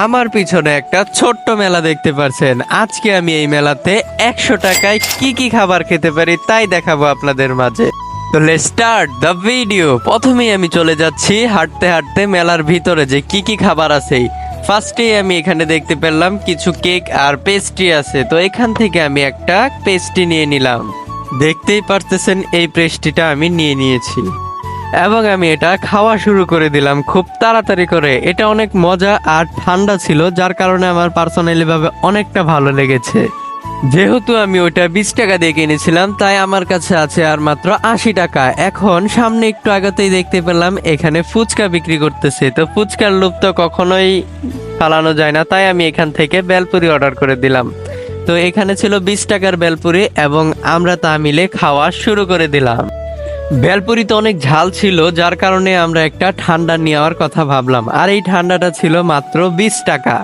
আমার পিছনে একটা ছোট্ট মেলা দেখতে পাচ্ছেন। আজকে আমি এই মেলাতে 100 টাকায় কি কি খাবার খেতে পারি তাই দেখাবো আপনাদের মাঝে। তো লেটস স্টার্ট দ্য ভিডিও। প্রথমেই আমি চলে যাচ্ছি হাঁটতে হাঁটতে মেলার ভিতরে যে কি কি খাবার আছে। ফার্স্টেই আমি এখানে দেখতে পেলাম কিছু কেক আর পেস্ট্রি আছে, তো এখান থেকে আমি একটা পেস্ট্রি নিয়ে নিলাম। দেখতেই পারতেছেন এই পেস্ট্রিটা আমি নিয়ে নিয়েছি এবং আমি এটা খাওয়া শুরু করে দিলাম খুব তাড়াতাড়ি করে। এটা অনেক মজা আর ঠান্ডা ছিল, যার কারণে আমার পার্সোনালি ভাবে অনেকটা ভালো লেগেছে। যেহেতু আমি ওইটা 20 টাকা দিয়ে কিনেছিলাম, তাই আমার কাছে আছে আর মাত্র 80 টাকা। এখন সামনে একটু আগতেই দেখতে পেলাম এখানে ফুচকা বিক্রি করতেছে, তো ফুচকার লোভ তো কখনোই পালানো যায় না, তাই আমি এখান থেকে বেলপুরি অর্ডার করে দিলাম। তো এখানে ছিল 20 টাকার বেলপুরি এবং আমরা তা মিলে খাওয়া শুরু করে দিলাম। বেলপুরিতে অনেক ঝাল ছিল, যার কারণে আমরা একটা ঠান্ডা নেওয়ার কথা ভাবলাম, আর এই ঠান্ডাটা ছিল মাত্র 20 টাকা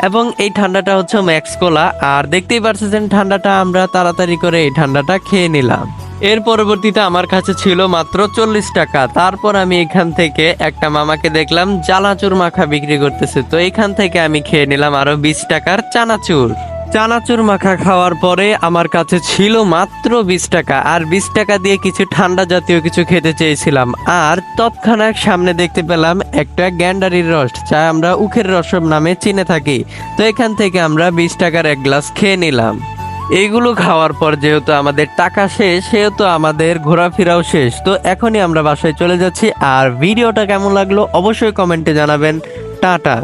এবং এই ঠান্ডাটা হচ্ছে ম্যাক্স কোলা। আর দেখতেই পাচ্ছেন ঠান্ডাটা আমরা তাড়াতাড়ি করে এই ঠান্ডাটা খেয়ে নিলাম। এর পরবর্তীতে আমার কাছে ছিল মাত্র 40 টাকা। তারপর আমি এখান থেকে একটা মামাকে দেখলাম চানাচুর মাখা বিক্রি করতেছে, তো এখান থেকে আমি খেয়ে নিলাম আরো 20 টাকার চানাচুর। চানাচুর মাখা খাওয়ার পরে আমার কাছে ছিল মাত্র 20 টাকা, আর 20 টাকা দিয়ে কিছু ঠান্ডা জাতীয় কিছু খেতে চেয়েছিলাম। আর তৎক্ষণাৎ সামনে দেখতে পেলাম একটা গ্যান্ডারির রস, যা আমরা উখের রসম নামে চিনে থাকি। তো এখান থেকে আমরা 20 টাকার এক গ্লাস খেয়ে নিলাম। এইগুলো খাওয়ার পর যেহেতু আমাদের টাকা শেষ, সেহেতু আমাদের ঘোরাফেরাও শেষ। তো এখনই আমরা বাসায় চলে যাচ্ছি। আর ভিডিওটা কেমন লাগলো অবশ্যই কমেন্টে জানাবেন। টাটা।